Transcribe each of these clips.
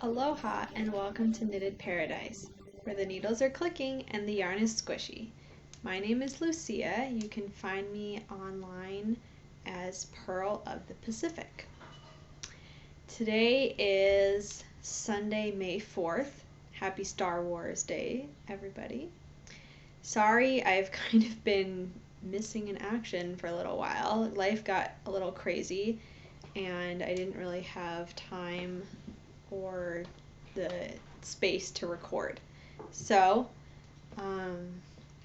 Aloha and welcome to Knitted Paradise, where the needles are clicking and the yarn is squishy. My name is Lucia. You can find me online as Pearl of the Pacific. Today is Sunday, May 4th. Happy Star Wars Day, everybody. Sorry, I've kind of been missing in action for a little while. Life got a little crazy and I didn't really have time or the space to record. So,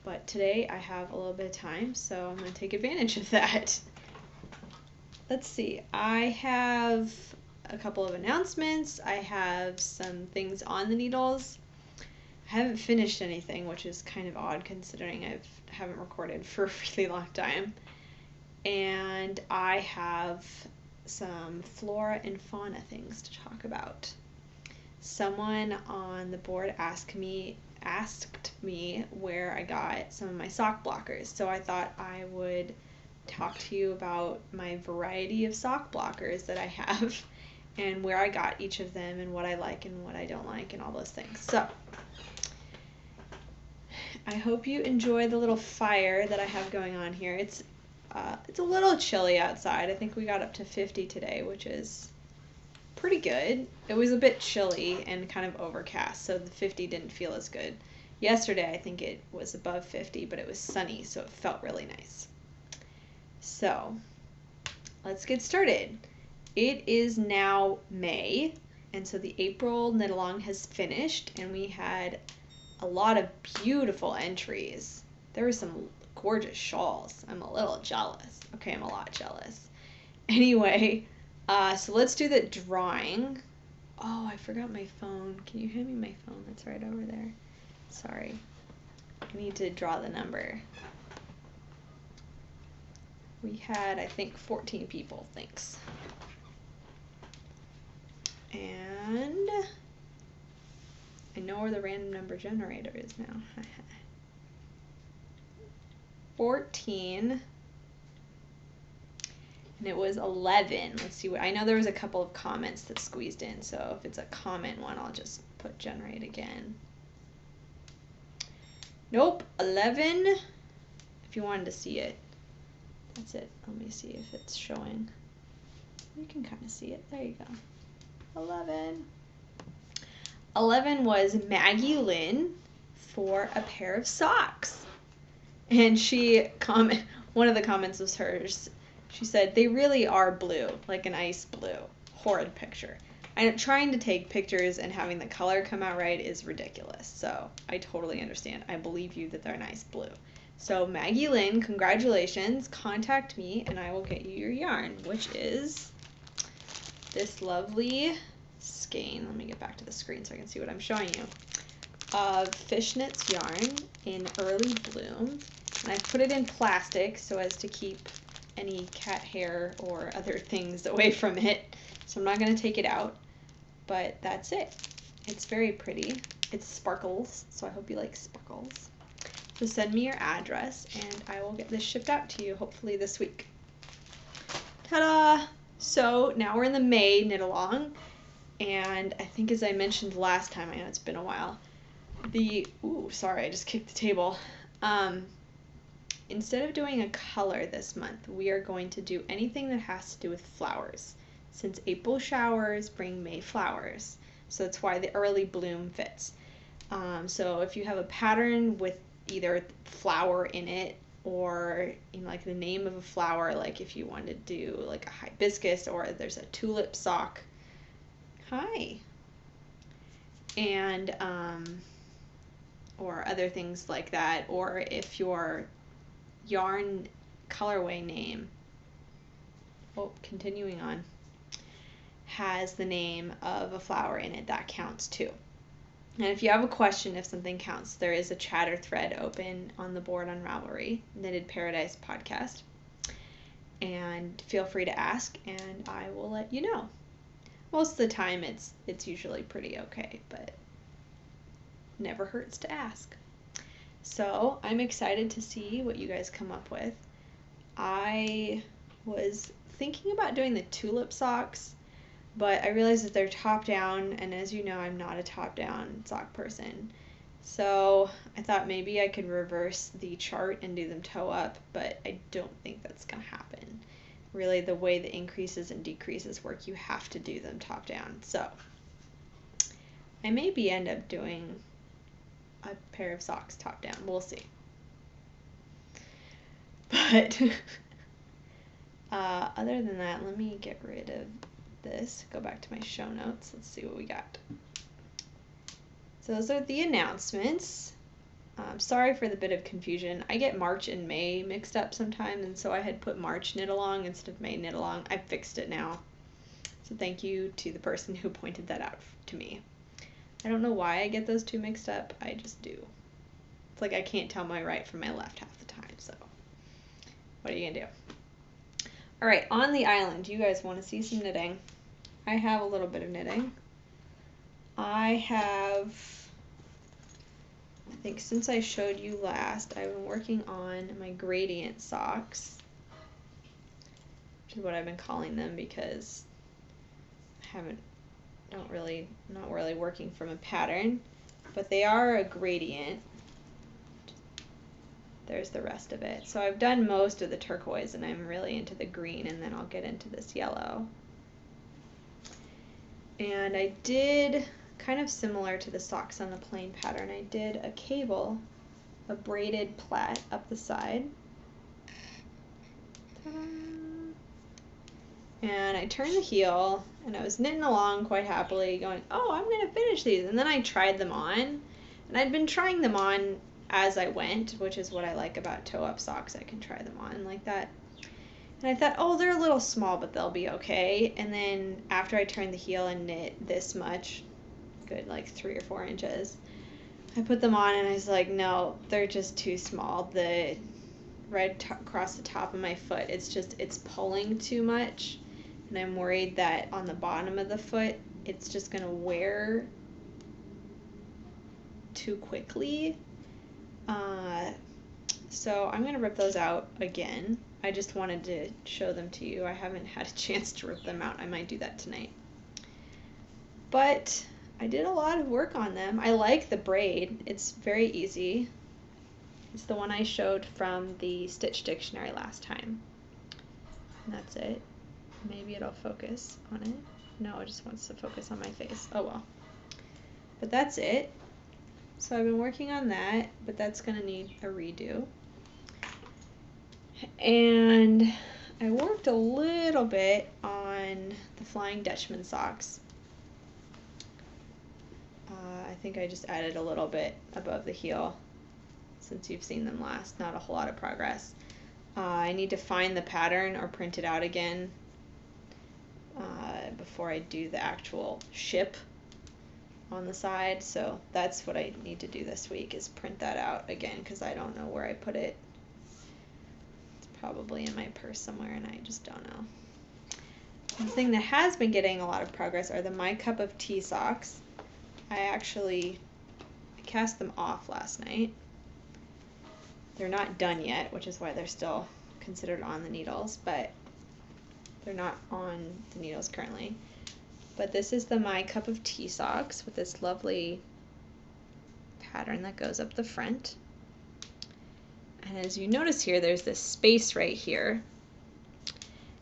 but today I have a little bit of time, so I'm going to take advantage of that. Let's see, I have a couple of announcements. I have some things on the needles. I haven't finished anything, which is kind of odd considering I haven't recorded for a really long time. And I have some Flora and Fauna things to talk about. Someone on the board asked me where I got some of my sock blockers, so I thought I would talk to you about my variety of sock blockers that I have and where I got each of them and what I like and what I don't like and all those things. So I hope you enjoy the little fire that I have going on here. It's a little chilly outside. I think we got up to 50 today, which is pretty good. It was a bit chilly and kind of overcast, so the 50 didn't feel as good. Yesterday, I think it was above 50, but it was sunny, so it felt really nice. So, let's get started. It is now May, and so the April knit along has finished, and we had a lot of beautiful entries. There were some gorgeous shawls. I'm a little jealous. Okay, I'm a lot jealous. Anyway, so let's do the drawing. Oh, I forgot my phone. Can you hand me my phone? That's right over there. Sorry. I need to draw the number. We had, I think, 14 people. Thanks. And I know where the random number generator is now. 14. And it was 11. Let's see what, I know there was a couple of comments that squeezed in, so if it's a comment one, I'll just put generate again. Nope, 11. If you wanted to see it. That's it. Let me see if it's showing. You can kind of see it. There you go. 11. 11 was Maggie Lynn for a pair of socks. And one of the comments was hers. She said, they really are blue, like an ice blue. Horrid picture. I'm trying to take pictures and having the color come out right is ridiculous. So I totally understand. I believe you that they're nice blue. So Maggie Lynn, congratulations. Contact me and I will get you your yarn, which is this lovely skein. Let me get back to the screen so I can see what I'm showing you. Of fishnets yarn in early bloom. And I put it in plastic so as to keep any cat hair or other things away from it. So I'm not going to take it out, but that's it. It's very pretty. It's sparkles, so I hope you like sparkles. So send me your address and I will get this shipped out to you hopefully this week. Ta-da! So now we're in the May knit along, and I think as I mentioned last time, I know it's been a while, sorry, I just kicked the table. Instead of doing a color this month, we are going to do anything that has to do with flowers, since April showers bring May flowers. So that's why the early bloom fits. So if you have a pattern with either flower in it or like the name of a flower, like if you wanted to do like a hibiscus or there's a tulip sock. Hi. And or other things like that, or if your yarn colorway name, continuing on, has the name of a flower in it, that counts too. And if you have a question if something counts, there is a chatter thread open on the board on Ravelry, Knitted Paradise Podcast, and feel free to ask and I will let you know. Most of the time it's usually pretty okay, but never hurts to ask. So I'm excited to see what you guys come up with. I was thinking about doing the Tulip Socks, but I realized that they're top down, and as you know, I'm not a top down sock person. So I thought maybe I could reverse the chart and do them toe up, but I don't think that's gonna happen. Really, the way the increases and decreases work, you have to do them top down. So I maybe end up doing a pair of socks top down. We'll see. But other than that, let me get rid of this. Go back to my show notes. Let's see what we got. So those are the announcements. Sorry for the bit of confusion. I get March and May mixed up sometimes, and so I had put March knit along instead of May knit along. I fixed it now. So thank you to the person who pointed that out to me. I don't know why I get those two mixed up. I just do. It's like I can't tell my right from my left half the time, so what are you gonna do? All right, on the island, you guys want to see some knitting? I have a little bit of knitting. I think since I showed you last, I've been working on my gradient socks, which is what I've been calling them because I not really working from a pattern, but they are a gradient. There's the rest of it. So I've done most of the turquoise, and I'm really into the green, and then I'll get into this yellow. And I did, kind of similar to the socks on the plain pattern, I did a cable, a braided plait up the side. And I turned the heel, and I was knitting along quite happily, going, oh, I'm going to finish these. And then I tried them on, and I'd been trying them on as I went, which is what I like about toe-up socks. I can try them on like that. And I thought, oh, they're a little small, but they'll be okay. And then after I turned the heel and knit this much, good like 3 or 4 inches, I put them on, and I was like, no, they're just too small. The right across the top of my foot, it's pulling too much. And I'm worried that on the bottom of the foot, it's just going to wear too quickly. So I'm going to rip those out again. I just wanted to show them to you. I haven't had a chance to rip them out. I might do that tonight. But I did a lot of work on them. I like the braid. It's very easy. It's the one I showed from the Stitch Dictionary last time. And that's it. Maybe it'll focus on it. No, it just wants to focus on my face. Oh well. But that's it. So I've been working on that, but that's going to need a redo. And I worked a little bit on the Flying Dutchman socks. I think I just added a little bit above the heel since you've seen them last. Not a whole lot of progress. I need to find the pattern or print it out again before I do the actual ship on the side. So that's what I need to do this week, is print that out again, because I don't know where I put it. It's probably in my purse somewhere and I just don't know. The thing that has been getting a lot of progress are the My Cup of Tea socks. I cast them off last night. They're not done yet, which is why they're still considered on the needles, but they're not on the needles currently. But this is the My Cup of Tea socks with this lovely pattern that goes up the front. And as you notice here, there's this space right here.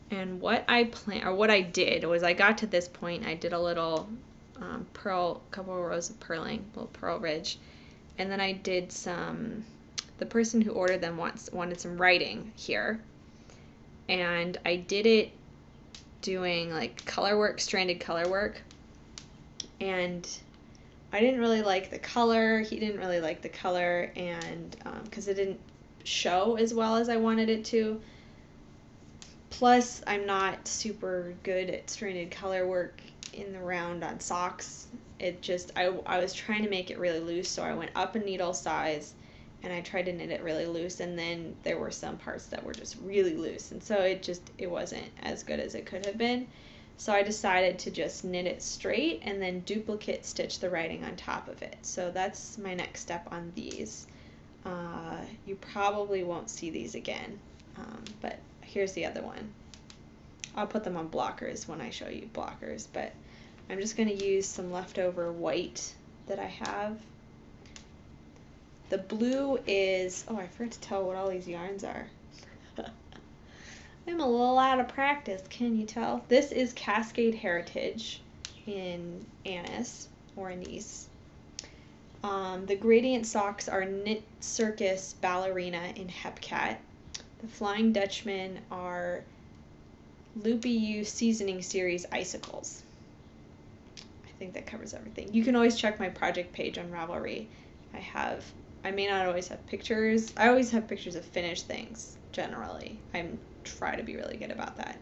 And what I did was I got to this point, I did a little couple of rows of purling, little purl ridge, and then I did the person who ordered them wanted some writing here, and I did it doing like color work, stranded color work, and I didn't really like the color, he didn't really like the color, and because it didn't show as well as I wanted it to. Plus, I'm not super good at stranded color work in the round on socks. I was trying to make it really loose, so I went up a needle size and I tried to knit it really loose, and then there were some parts that were just really loose, and so it wasn't as good as it could have been. So I decided to just knit it straight and then duplicate stitch the writing on top of it. So that's my next step on these. You probably won't see these again, but here's the other one. I'll put them on blockers when I show you blockers, but I'm just going to use some leftover white that I have. The blue is, oh, I forgot to tell what all these yarns are. I'm a little out of practice, can you tell? This is Cascade Heritage in Anise or Anise. The gradient socks are Knitcircus Ballerina in Hepcat. The Flying Dutchmen are Loopy Seasoning Series Icicles. I think that covers everything. You can always check my project page on Ravelry. I may not always have pictures. I always have pictures of finished things, generally. I try to be really good about that.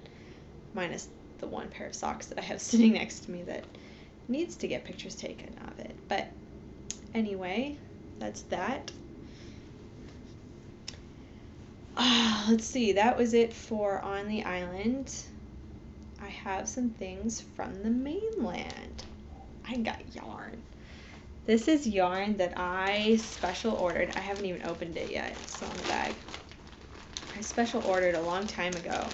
Minus the one pair of socks that I have sitting next to me that needs to get pictures taken of it. But anyway, that's that. Let's see, that was it for On the Island. I have some things from the mainland. I got yarn. This is yarn that I special ordered. I haven't even opened it yet. It's still in the bag. I special ordered a long time ago,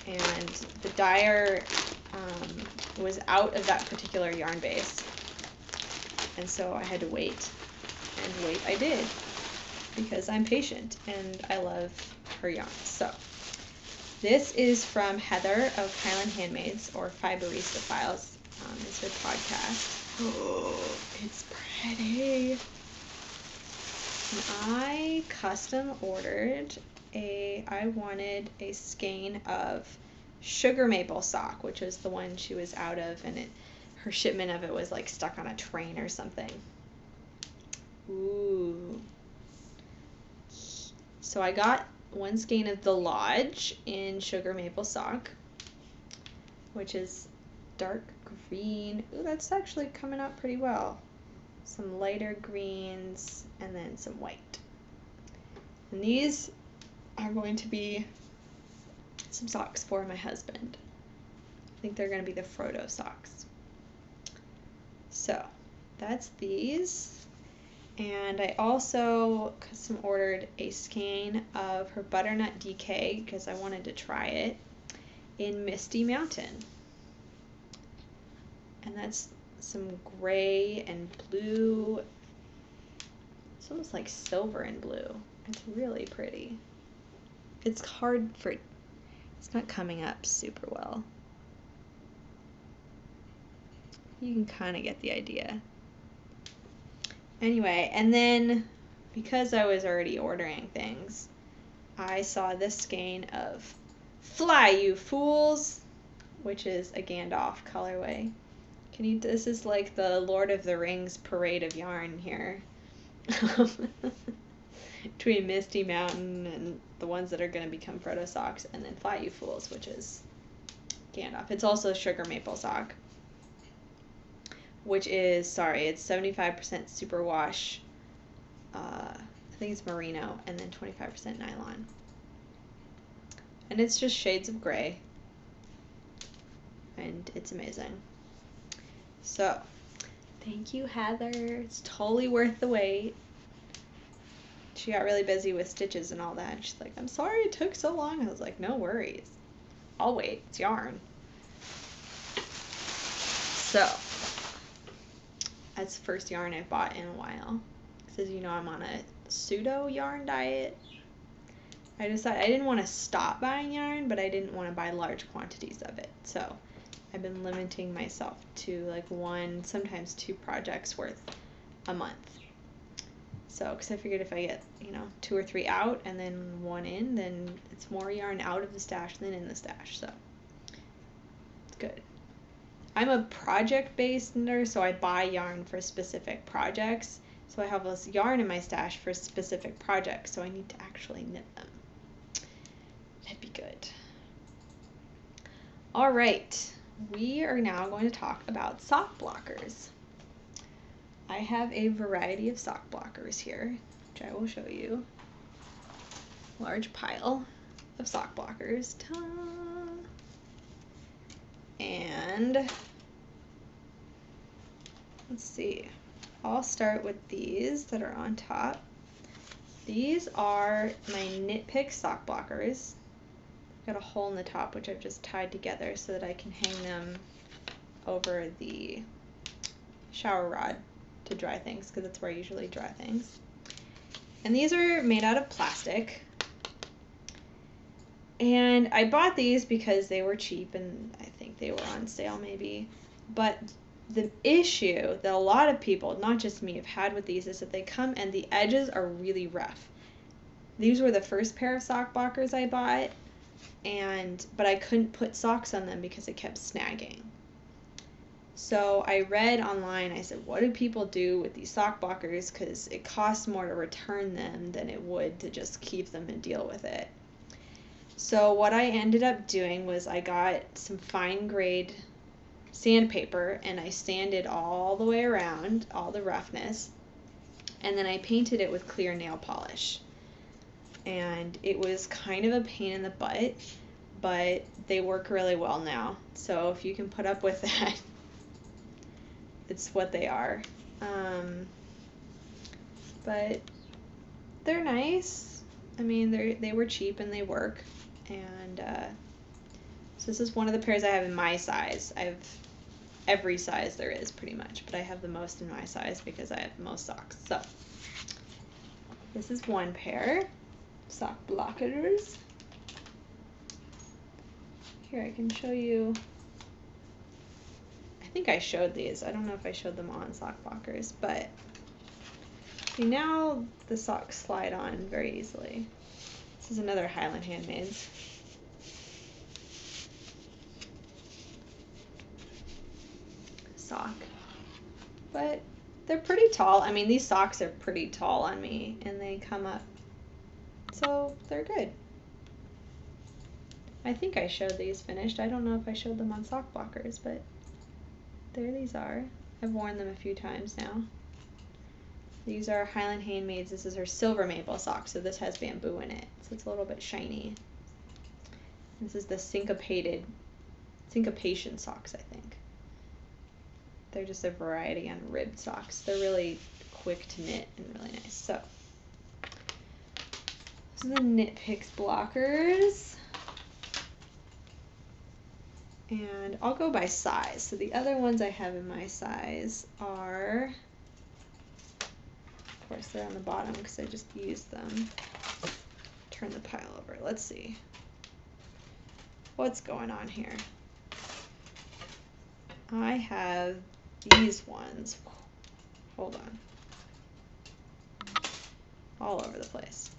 and the dyer was out of that particular yarn base, and so I had to wait, and wait I did, because I'm patient and I love her yarn. So this is from Heather of Highland Handmaids, or Fiberista Files is her podcast. Oh, it's pretty. And I custom ordered I wanted a skein of sugar maple sock, which was the one she was out of, and her shipment of it was like stuck on a train or something. Ooh. So I got one skein of the Lodge in sugar maple sock, which is dark green. Ooh, that's actually coming out pretty well. Some lighter greens and then some white. And these are going to be some socks for my husband. I think they're going to be the Frodo socks. So that's these. And I also custom ordered a skein of her butternut DK because I wanted to try it in Misty Mountain. And that's some gray and blue. It's almost like silver and blue. It's really pretty. It's hard for, it's not coming up super well. You can kind of get the idea. Anyway, and then because I was already ordering things, I saw this skein of Fly You Fools, which is a Gandalf colorway. This is like the Lord of the Rings parade of yarn here. Between Misty Mountain and the ones that are going to become Frodo socks, and then Fly You Fools, which is Gandalf. It's also sugar maple sock, which is, sorry, it's 75% superwash. I think it's merino, and then 25% nylon. And it's just shades of gray. And it's amazing. So, thank you, Heather. It's totally worth the wait. She got really busy with stitches and all that. She's like, I'm sorry it took so long. I was like, no worries. I'll wait. It's yarn. So, that's the first yarn I've bought in a while. Because as you know, I'm on a pseudo yarn diet. I decided I didn't want to stop buying yarn, but I didn't want to buy large quantities of it. So, I've been limiting myself to like 1, sometimes 2 projects worth a month. So, because I figured if I get, 2 or 3 out and then 1 in, then it's more yarn out of the stash than in the stash. So, it's good. I'm a project-based knitter, so I buy yarn for specific projects. So I have this yarn in my stash for specific projects, so I need to actually knit them. That'd be good. All right. We are now going to talk about sock blockers. I have a variety of sock blockers here, which I will show you. Large pile of sock blockers. Ta! And let's see. I'll start with these that are on top. These are my Knit Pick sock blockers. got a hole in the top, which I've just tied together so that I can hang them over the shower rod to dry things, because that's where I usually dry things. And these are made out of plastic. And I bought these because they were cheap and I think they were on sale maybe. But the issue that a lot of people, not just me, have had with these is that they come and the edges are really rough. These were the first pair of sock blockers I bought, but I couldn't put socks on them because it kept snagging. So I read online, I said, what do people do with these sock blockers? Because it costs more to return them than it would to just keep them and deal with it. So what I ended up doing was I got some fine grade sandpaper and I sanded all the way around, all the roughness, and then I painted it with clear nail polish. And it was kind of a pain in the butt, but they work really well now. So if you can put up with that, it's what they are. But they're nice. I mean, they were cheap and they work. And so this is one of the pairs I have in my size. I have every size there is pretty much, but I have the most in my size because I have the most socks. So this is one pair, sock blockers. Here, I can show you. I think I showed these. I don't know if I showed them on sock blockers, but see, now the socks slide on very easily. This is another Highland Handmaids. Sock. But they're pretty tall. I mean, these socks are pretty tall on me and they come up. So they're good. I think I showed these finished. I don't know if I showed them on sock blockers, but there these are. I've worn them a few times now. These are Highland Handmaids. This is her silver maple sock, so this has bamboo in it, so it's a little bit shiny. This is the syncopation socks, I think. They're just a variety on ribbed socks. They're really quick to knit and really nice. So, these are the Knit Picks blockers. And I'll go by size. So the other ones I have in my size are, of course they're on the bottom because I just used them. Turn the pile over. Let's see. What's going on here? I have these ones. Hold on. All over the place.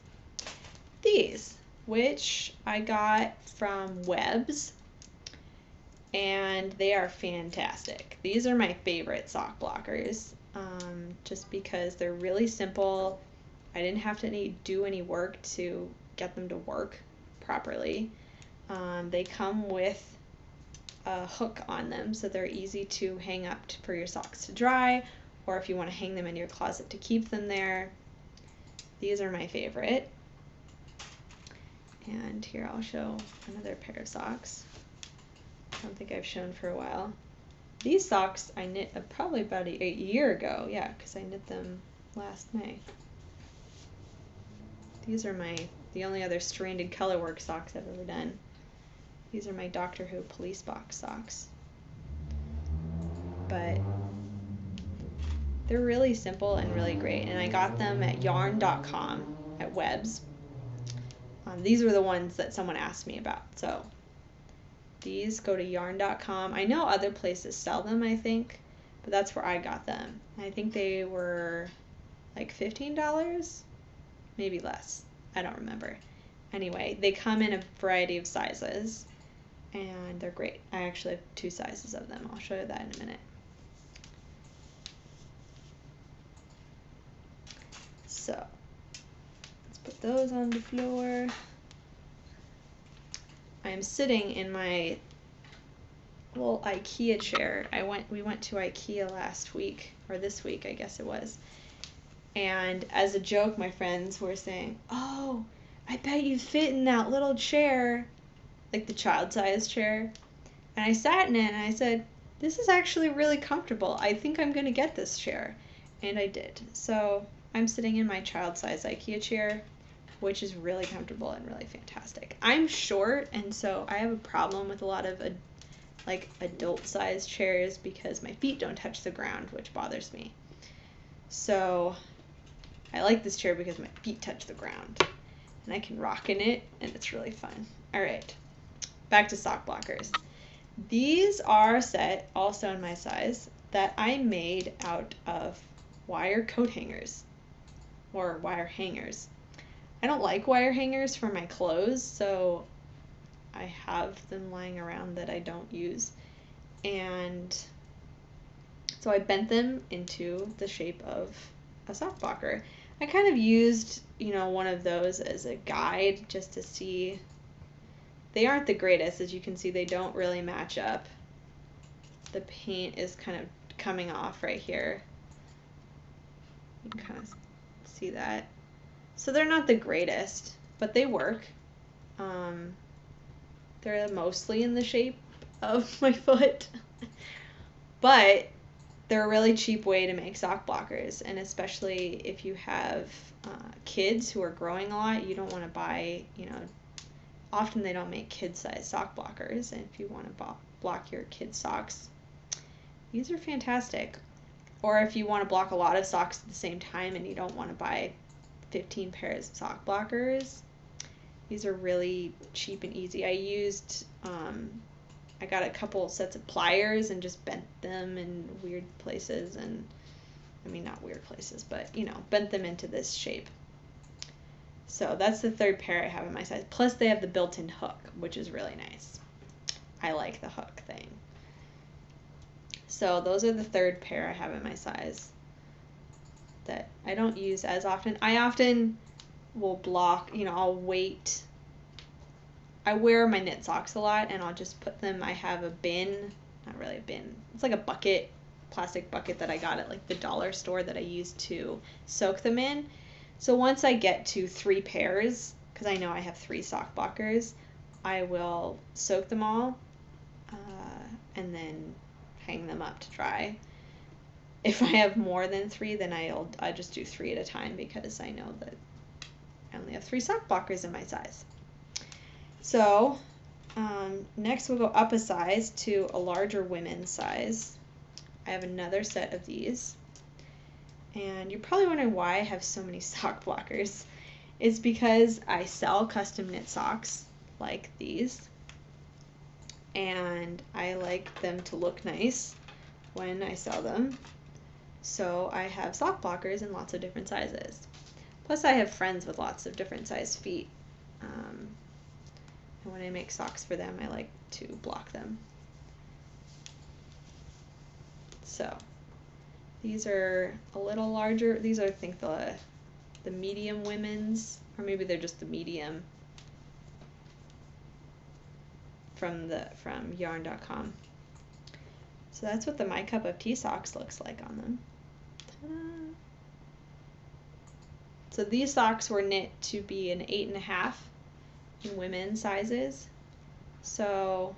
These, which I got from Webs, and they are fantastic. These are my favorite sock blockers, just because they're really simple. I didn't have to do any work to get them to work properly. They come with a hook on them, so they're easy to hang up for your socks to dry, or if you want to hang them in your closet to keep them there. These are my favorite. And here I'll show another pair of socks. I don't think I've shown for a while. These socks I knit probably about a year ago, yeah, because I knit them last May. These are the only other stranded colorwork socks I've ever done. These are my Doctor Who police box socks. But they're really simple and really great, and I got them at yarn.com at Webs. These were the ones that someone asked me about, so these go to yarn.com. I know other places sell them, I think, but that's where I got them. I think they were like $15, maybe less. I don't remember. Anyway, they come in a variety of sizes, and they're great. I actually have 2 sizes of them. I'll show you that in a minute. So, let's put those on the floor. I'm sitting in my little IKEA chair. We went to IKEA last week, or this week, I guess it was. And as a joke, my friends were saying, "Oh, I bet you fit in that little chair," like the child-sized chair. And I sat in it and I said, "This is actually really comfortable. I think I'm going to get this chair." And I did. So I'm sitting in my child-sized IKEA chair. which is really comfortable and really fantastic. I'm short, and so I have a problem with a lot of like adult-sized chairs because my feet don't touch the ground, which bothers me. So I like this chair because my feet touch the ground, and I can rock in it, and it's really fun. All right, back to sock blockers. These are a set, also in my size, that I made out of wire coat hangers, or wire hangers. I don't like wire hangers for my clothes, so I have them lying around that I don't use. And so I bent them into the shape of a sock blocker. I kind of used, you know, one of those as a guide just to see. They aren't the greatest. As you can see, they don't really match up. The paint is kind of coming off right here. You can kind of see that. So they're not the greatest, but they work. They're mostly in the shape of my foot. But they're a really cheap way to make sock blockers, and especially if you have kids who are growing a lot, you don't want to buy, you know, often they don't make kid-sized sock blockers, and if you want to block your kids' socks, these are fantastic. Or if you want to block a lot of socks at the same time and you don't want to buy 15 pairs of sock blockers, these are really cheap and easy. I got a couple sets of pliers and just bent them in weird places, and I mean not weird places, but you know, bent them into this shape. So that's the third pair I have in my size. Plus they have the built-in hook, which is really nice. I like the hook thing. So those are the third pair I have in my size that I don't use as often. I often will block, you know, I'll wait. I wear my knit socks a lot, and I'll just put them, I have a bin, not really a bin, it's like a bucket, plastic bucket that I got at like the dollar store that I use to soak them in. So once I get to 3 pairs, because I know I have 3 sock blockers, I will soak them all and then hang them up to dry. If I have more than 3, then I just do 3 at a time, because I know that I only have 3 sock blockers in my size. So next we'll go up a size to a larger women's size. I have another set of these. And you're probably wondering why I have so many sock blockers. It's because I sell custom knit socks like these, and I like them to look nice when I sell them. So I have sock blockers in lots of different sizes. Plus I have friends with lots of different size feet. And when I make socks for them, I like to block them. So these are a little larger. These are, I think, the medium women's, or maybe they're just the medium from yarn.com. So that's what the My Cup of Tea socks looks like on them. Ta-da. So these socks were knit to be an 8.5 in women's sizes. So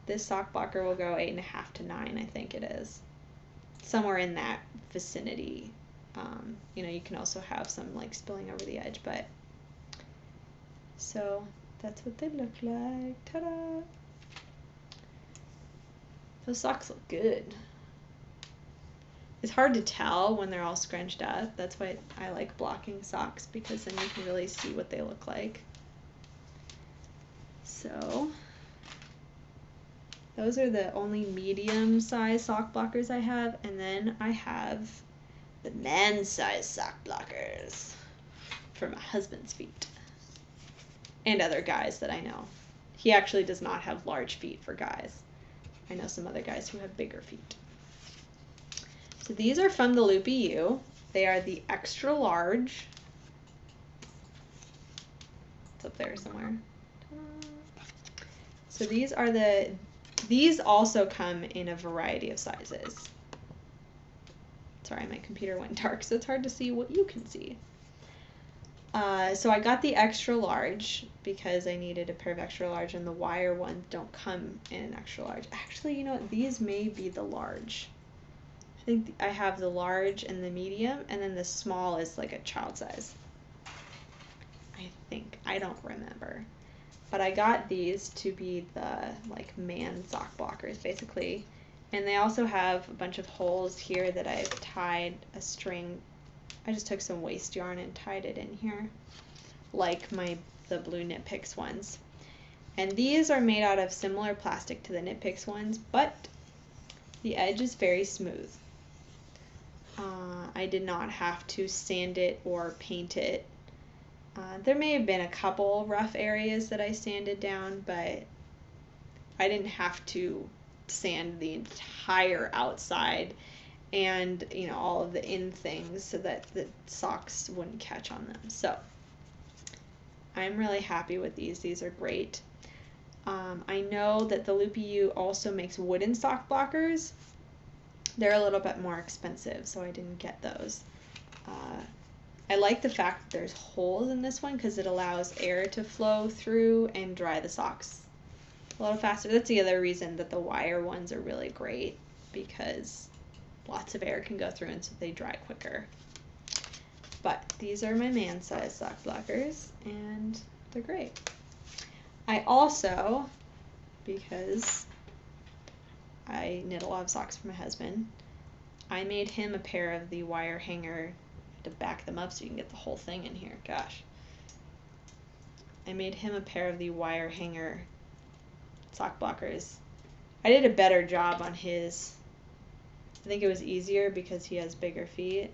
this sock blocker will go 8.5 to 9, I think it is. Somewhere in that vicinity. You know, you can also have some like spilling over the edge, but so that's what they look like. Ta-da! Those socks look good. It's hard to tell when they're all scrunched up. That's why I like blocking socks, because then you can really see what they look like. So those are the only medium size sock blockers I have, and then I have the man size sock blockers for my husband's feet and other guys that I know. He actually does not have large feet for guys. I know some other guys who have bigger feet. So these are from the Loopy U. They are the extra large. It's up there somewhere. So these also come in a variety of sizes. Sorry, my computer went dark, so it's hard to see what you can see. So I got the extra large because I needed a pair of extra large, and the wire ones don't come in an extra large. Actually, you know what? These may be the large. I think I have the large and the medium, and then the small is like a child size. I think. I don't remember. But I got these to be the like man sock blockers basically. And they also have a bunch of holes here that I've tied a string. I just took some waste yarn and tied it in here, like the blue Knit Picks ones. And these are made out of similar plastic to the Knit Picks ones, but the edge is very smooth. I did not have to sand it or paint it. There may have been a couple rough areas that I sanded down, but I didn't have to sand the entire outside and all of the in things so that the socks wouldn't catch on them. So I'm really happy with these. These are great. I know that the Loopy U also makes wooden sock blockers. They're a little bit more expensive, so I didn't get those. I like the fact that there's holes in this one because it allows air to flow through and dry the socks a little faster. That's the other reason that the wire ones are really great, because lots of air can go through and so they dry quicker. But these are my man size sock blockers and they're great. I also, because I knit a lot of socks for my husband, I made him a pair of the wire hanger to back them up so you can get the whole thing in here. Gosh. I made him a pair of the wire hanger sock blockers. I did a better job on his. I think it was easier because he has bigger feet.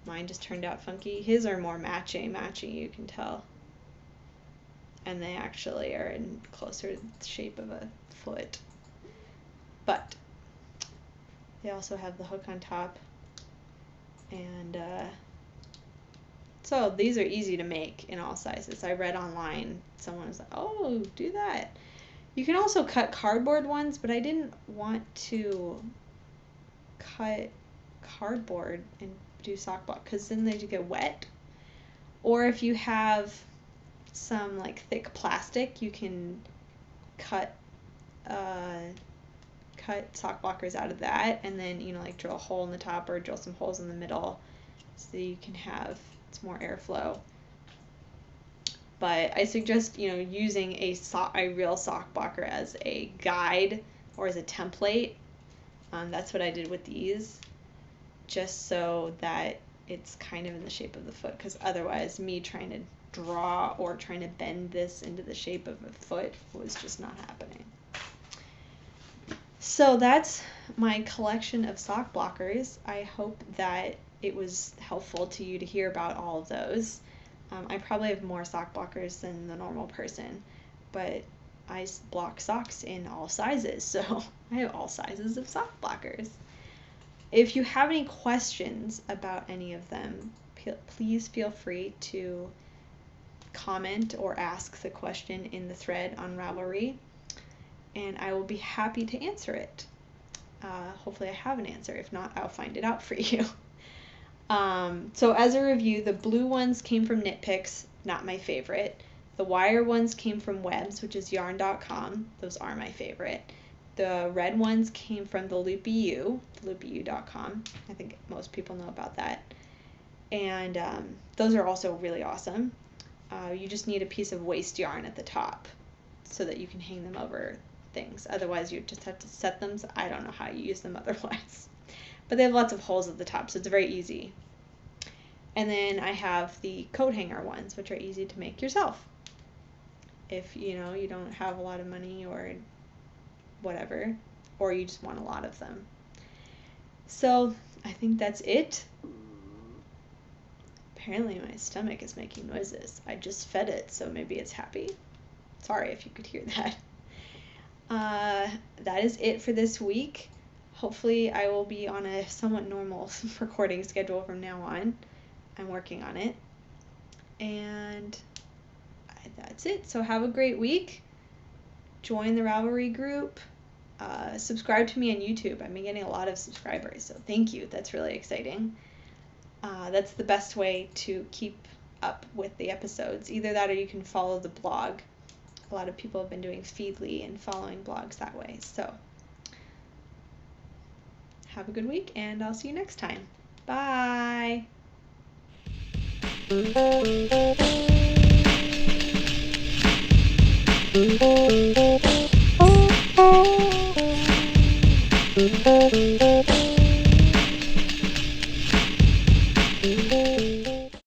Mine just turned out funky. His are more matchy, you can tell. And they actually are in closer to the shape of a foot. But they also have the hook on top. And so these are easy to make in all sizes. I read online, someone was like, oh, do that. You can also cut cardboard ones, but I didn't want to cut cardboard and do sock block because then they get wet. Or if you have some like thick plastic, you can cut sock blockers out of that, and then like drill a hole in the top or drill some holes in the middle so you can have it's more airflow. But I suggest using a real sock blocker as a guide or as a template. That's what I did with these, just so that it's kind of in the shape of the foot, because otherwise me trying to draw or trying to bend this into the shape of a foot was just not happening. So that's my collection of sock blockers. I hope that it was helpful to you to hear about all of those. I probably have more sock blockers than the normal person, but I block socks in all sizes, so I have all sizes of sock blockers. If you have any questions about any of them, please feel free to comment or ask the question in the thread on Ravelry, and I will be happy to answer it. Hopefully I have an answer. If not, I'll find it out for you. So as a review, the blue ones came from Knit Picks, not my favorite. The wire ones came from Webs, which is yarn.com. Those are my favorite. The red ones came from the Loopy U, loopyu.com. I think most people know about that. And those are also really awesome. You just need a piece of waste yarn at the top so that you can hang them over things. Otherwise, you just have to set them. So I don't know how you use them otherwise. But they have lots of holes at the top, so it's very easy. And then I have the coat hanger ones, which are easy to make yourself. If you don't have a lot of money or whatever, or you just want a lot of them. So I think that's it. Apparently my stomach is making noises. I just fed it, so maybe it's happy. Sorry if you could hear that. That is it for this week. Hopefully I will be on a somewhat normal recording schedule from now on. I'm working on it. And that's it. So have a great week. Join the Ravelry group. Subscribe to me on YouTube. I've been getting a lot of subscribers, so thank you. That's really exciting. That's the best way to keep up with the episodes. Either that or you can follow the blog. A lot of people have been doing Feedly and following blogs that way. So have a good week, and I'll see you next time. Bye!